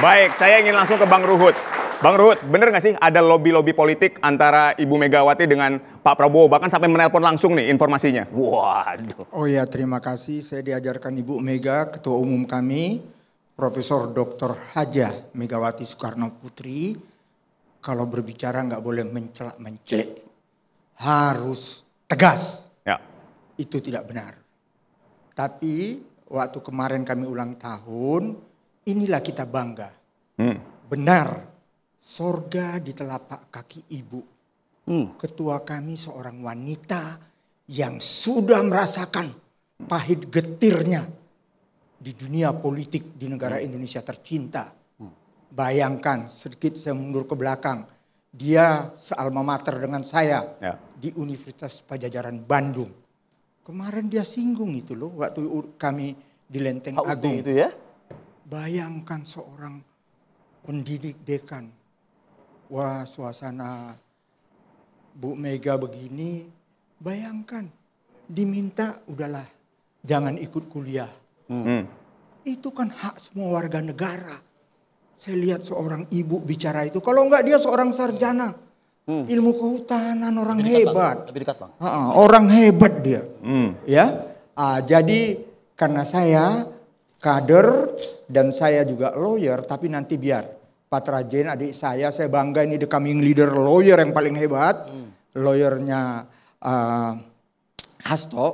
Baik, saya ingin langsung ke Bang Ruhut. Bang Ruhut, bener nggak sih ada lobby-lobby politik antara Ibu Megawati dengan Pak Prabowo, bahkan sampai menelpon langsung nih informasinya? Waduh. Oh ya, terima kasih. Saya diajarkan Ibu Mega, Ketua Umum kami, Profesor Dr. Hajah Megawati Soekarno Putri, kalau berbicara nggak boleh mencelak-mencelik, harus tegas. Ya. Itu tidak benar. Tapi waktu kemarin kami ulang tahun, inilah kita bangga. Benar, sorga di telapak kaki ibu. Ketua kami seorang wanita yang sudah merasakan pahit getirnya di dunia politik di negara Indonesia tercinta. Bayangkan, sedikit saya mundur ke belakang. Dia sealma mater dengan saya di Universitas Pajajaran Bandung. Kemarin dia singgung itu loh waktu kami di Lenteng Agung. Itu ya? Bayangkan seorang pendidik dekan. Wah, suasana Bu Mega begini. Bayangkan diminta udahlah jangan ikut kuliah. Itu kan hak semua warga negara. Saya lihat seorang ibu bicara itu. Kalau enggak dia seorang sarjana. Ilmu kehutanan, orang hebat. Lebih dekat, Bang. Orang hebat dia. Ya, jadi karena saya kader dan saya juga lawyer, tapi nanti biar Pak Trajen adik saya bangga ini the coming leader lawyer yang paling hebat. Lawyernya Hasto.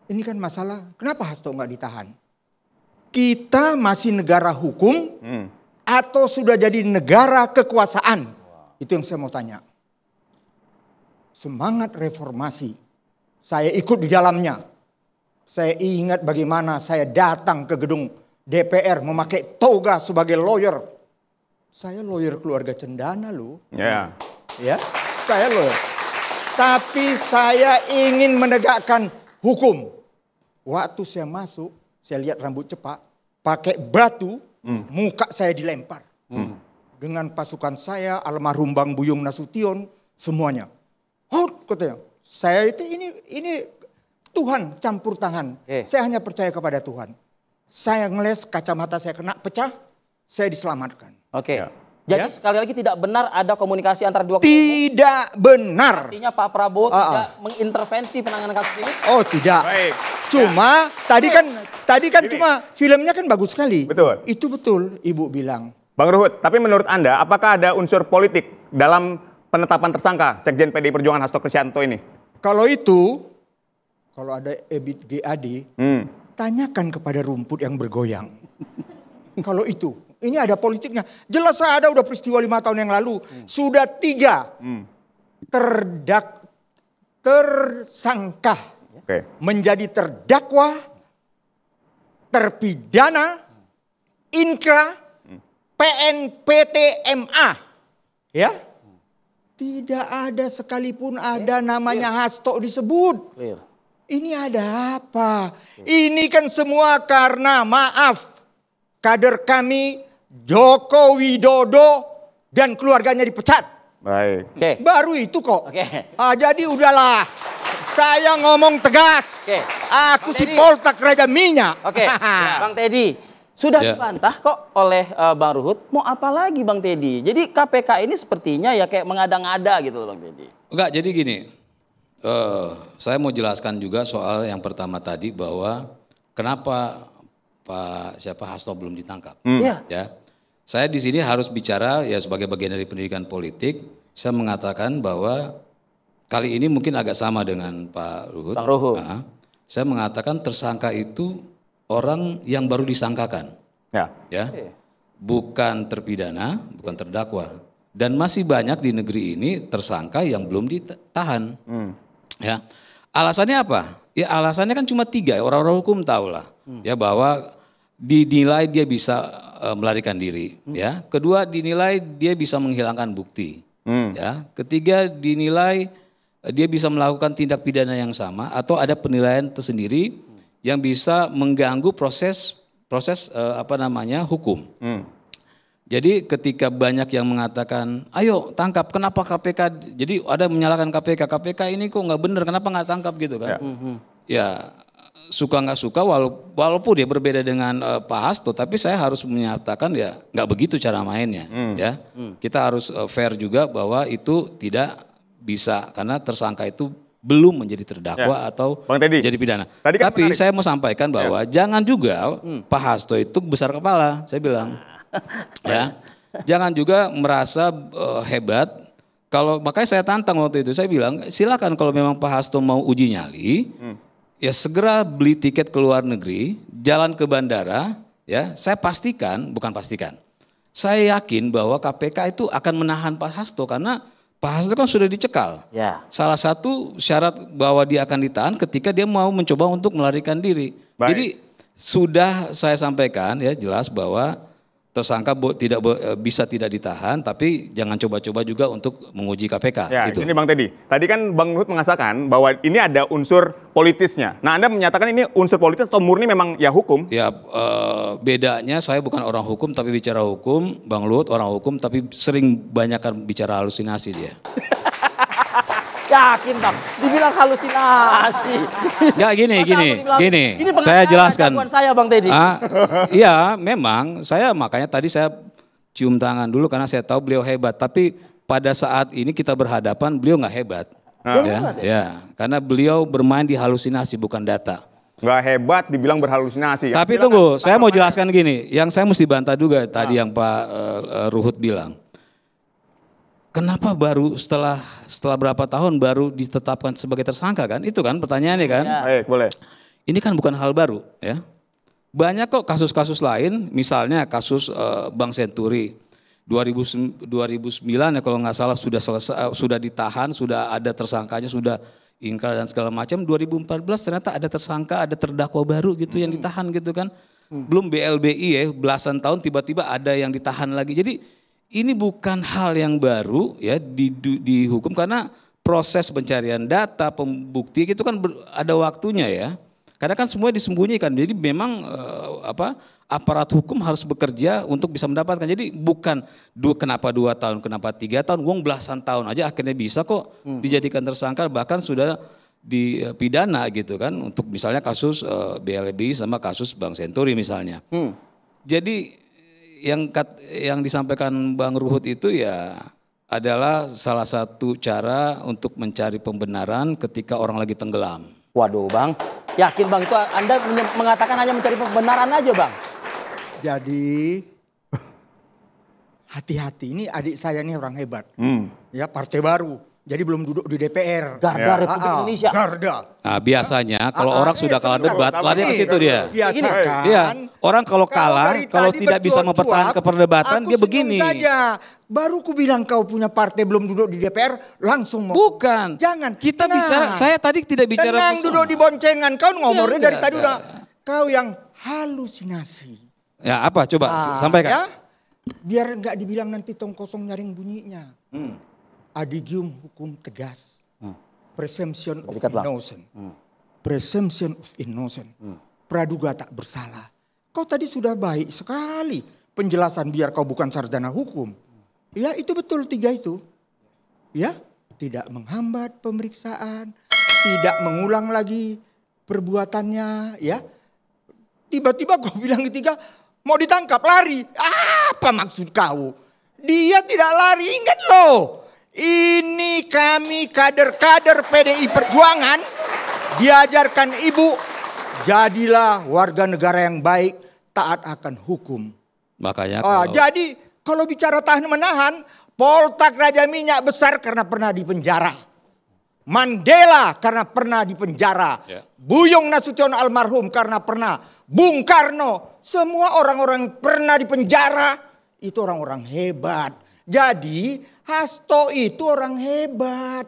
Ini kan masalah, kenapa Hasto nggak ditahan? Kita masih negara hukum atau sudah jadi negara kekuasaan? Itu yang saya mau tanya. Semangat reformasi, saya ikut di dalamnya. Saya ingat bagaimana saya datang ke gedung DPR memakai toga sebagai lawyer. Saya lawyer keluarga cendana loh. Ya, saya lawyer. Tapi saya ingin menegakkan hukum. Waktu saya masuk, saya lihat rambut cepak, pakai batu, muka saya dilempar. Dengan pasukan saya, almarhum Bang Buyung Nasution, semuanya. Hot, katanya. Saya itu ini Tuhan campur tangan. Saya hanya percaya kepada Tuhan. Saya ngeles, kacamata saya kena pecah, saya diselamatkan. Jadi sekali lagi tidak benar ada komunikasi antara dua kelompok? Tidak benar. Artinya Pak Prabowo tidak mengintervensi penanganan kasus ini? Oh tidak. Baik. Cuma tadi kan cuma filmnya kan bagus sekali. Betul. Itu betul Ibu bilang. Bang Ruhut, tapi menurut Anda apakah ada unsur politik dalam penetapan tersangka Sekjen PDI Perjuangan Hasto Kristianto ini? Kalau ada Ebit GAD, tanyakan kepada rumput yang bergoyang. Kalau itu, ini ada politiknya. Jelas ada udah peristiwa 5 tahun yang lalu. Sudah 3 tersangka menjadi terdakwa, terpidana, inkra, PNPTMA. Ya. Tidak ada sekalipun ada namanya Hasto disebut. Ini ada apa? Ini kan semua karena maaf. Kader kami Joko Widodo dan keluarganya dipecat. Baik. Baru itu kok. Jadi udahlah. Saya ngomong tegas. Aku si Poltak Raja Minyak. Bang Teddy. Sudah dibantah kok oleh Bang Ruhut. Mau apa lagi Bang Teddy? Jadi KPK ini sepertinya ya kayak mengada-ngada gitu loh Bang Teddy. Enggak, jadi gini. Saya mau jelaskan juga soal yang pertama tadi bahwa kenapa Pak Hasto belum ditangkap. Ya. Saya di sini harus bicara ya sebagai bagian dari pendidikan politik. Saya mengatakan bahwa kali ini mungkin agak sama dengan Pak Ruhut. Bang Ruhut. Saya mengatakan tersangka itu orang yang baru disangkakan, ya, bukan terpidana, bukan terdakwa, dan masih banyak di negeri ini tersangka yang belum ditahan, ya. Alasannya apa? Ya alasannya kan cuma 3, orang-orang hukum tahu lah, ya bahwa dinilai dia bisa melarikan diri, ya. Kedua dinilai dia bisa menghilangkan bukti, ya. Ketiga dinilai dia bisa melakukan tindak pidana yang sama atau ada penilaian tersendiri yang bisa mengganggu proses hukum. Jadi ketika banyak yang mengatakan, ayo tangkap, kenapa KPK? Jadi ada menyalahkan KPK ini kok nggak benar, kenapa nggak tangkap gitu kan? Ya suka nggak suka walaupun dia berbeda dengan Pak Hasto, tapi saya harus menyatakan ya nggak begitu cara mainnya. Ya, kita harus fair juga bahwa itu tidak bisa karena tersangka itu belum menjadi terdakwa atau jadi pidana. Tapi saya mau sampaikan bahwa jangan juga Pak Hasto itu besar kepala, saya bilang. Ya, jangan juga merasa hebat. Makanya saya tantang waktu itu, saya bilang silakan kalau memang Pak Hasto mau uji nyali. Ya segera beli tiket ke luar negeri, jalan ke bandara, ya saya saya yakin bahwa KPK itu akan menahan Pak Hasto karena Pak Hasto kan sudah dicekal. Ya. Salah satu syarat bahwa dia akan ditahan ketika dia mau mencoba untuk melarikan diri. Baik. Jadi sudah saya sampaikan ya jelas bahwa tersangka bisa tidak ditahan, tapi jangan coba-coba juga untuk menguji KPK. Ya, gitu. Ini Bang Teddy. Tadi kan Bang Ruhut mengatakan bahwa ini ada unsur politisnya. Nah, Anda menyatakan ini unsur politis atau murni memang ya hukum? Ya, bedanya saya bukan orang hukum tapi bicara hukum, Bang Ruhut orang hukum tapi sering banyakkan bicara halusinasi dia. Yakin Bang, dibilang halusinasi. Ya gini. Saya jelaskan. Saya Bang Teddy. Iya, memang makanya tadi saya cium tangan dulu karena saya tahu beliau hebat. Tapi pada saat ini kita berhadapan beliau nggak hebat. Ya, karena beliau bermain di halusinasi bukan data. Nggak hebat dibilang berhalusinasi. Tapi tunggu, saya mau jelaskan gini. Yang saya mesti bantah juga tadi yang Pak Ruhut bilang. Kenapa baru setelah berapa tahun baru ditetapkan sebagai tersangka kan? Itu kan pertanyaannya kan? Ya. Baik, boleh. Ini kan bukan hal baru ya. Banyak kok kasus-kasus lain, misalnya kasus Bank Senturi 2009 ya kalau nggak salah sudah selesai, sudah ditahan, sudah ada tersangkanya, sudah ingkar dan segala macam. 2014 ternyata ada tersangka, ada terdakwa baru gitu yang ditahan gitu kan. Belum BLBI ya, belasan tahun tiba-tiba ada yang ditahan lagi. Jadi ini bukan hal yang baru ya dihukum karena proses pencarian data, pembukti itu kan ada waktunya ya. Karena kan semua disembunyikan. Jadi memang aparat hukum harus bekerja untuk bisa mendapatkan. Jadi bukan kenapa 2 tahun, kenapa 3 tahun, wong belasan tahun aja akhirnya bisa kok dijadikan tersangka, bahkan sudah dipidana gitu kan untuk misalnya kasus BLBI sama kasus Bank Senturi misalnya. Jadi yang disampaikan Bang Ruhut itu ya adalah salah satu cara untuk mencari pembenaran ketika orang lagi tenggelam. Waduh Bang, yakin Bang itu Anda mengatakan hanya mencari pembenaran aja Bang? Jadi hati-hati, ini adik saya ini orang hebat. Ya partai baru. Jadi belum duduk di DPR. Garda Republik Indonesia. Garda. Nah, biasanya kalau orang sudah kalah debat, lari ke situ dia. Biasakan. Iya, orang kalau kalah, kalau tidak bisa mempertahankan keperdebatan, dia begini. Saja. Baru ku bilang kau punya partai belum duduk di DPR, langsung mau. Bukan. Jangan. Kita bicara, saya tadi tidak bicara. Tenang duduk di boncengan. Kau ngomongnya dari tadi udah. Kau yang halusinasi. Ya apa? Coba sampaikan. Ya? Biar nggak dibilang nanti tong kosong nyaring bunyinya. Adigium hukum tegas. Presumption of innocent. Presumption of innocent. Praduga tak bersalah. Kau tadi sudah baik sekali penjelasan biar kau bukan sarjana hukum. Ya itu betul 3 itu. Ya, tidak menghambat pemeriksaan, tidak mengulang lagi perbuatannya, ya. Tiba-tiba kau bilang ketiga mau ditangkap lari. Apa maksud kau? Dia tidak lari, ingat loh. Ini kami kader-kader PDI Perjuangan diajarkan ibu, jadilah warga negara yang baik, taat akan hukum. Makanya jadi kalau bicara tahan menahan, Poltak Raja Minyak besar karena pernah dipenjara. Mandela karena pernah dipenjara. Buyung Nasution almarhum karena pernah. Bung Karno, semua orang-orang pernah dipenjara, itu orang-orang hebat. Jadi Hasto itu orang hebat.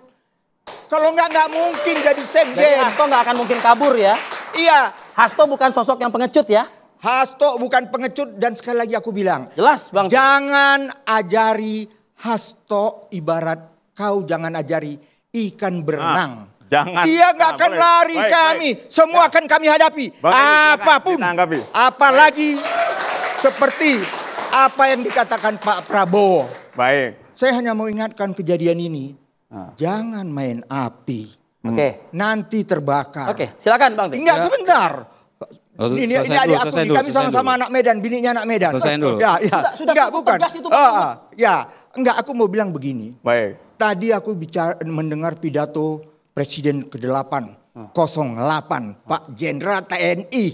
Kalau nggak mungkin jadi sekjen. Jadi Hasto nggak akan mungkin kabur ya? Iya. Hasto bukan sosok yang pengecut ya? Hasto bukan pengecut dan sekali lagi aku bilang. Jelas Bang. Jangan ajari Hasto ibarat kau jangan ajari ikan berenang. Jangan. Dia nggak akan lari kami. Semua akan kami hadapi. Apapun. Apalagi seperti apa yang dikatakan Pak Prabowo. Baik. Saya hanya mau ingatkan kejadian ini. Jangan main api. Oke. Nanti terbakar. Oke, silakan Bang Teddy. Enggak, sebentar. Ini Selesai adik dulu, aku selesai nih, dulu, kami selesai sama-sama dulu. anak Medan, bininya anak Medan. Selesaiin dulu. Ya, Sudah enggak, cukup bukan. tegas itu, Bang. Ya, enggak, aku mau bilang begini. Baik. Tadi aku mendengar pidato Presiden ke-8, 08, Pak Jenderal TNI,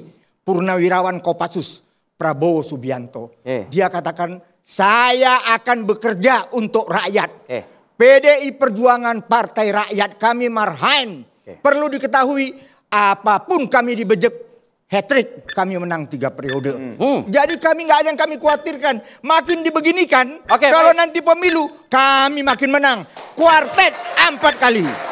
Purnawirawan Kopassus, Prabowo Subianto. Dia katakan, saya akan bekerja untuk rakyat. PDI Perjuangan Partai Rakyat, kami marhain. Perlu diketahui, apapun kami dibejek, hat-trick, kami menang 3 periode. Jadi kami nggak ada yang kami khawatirkan. Makin dibeginikan, kalau nanti pemilu, kami makin menang. Kuartet 4 kali.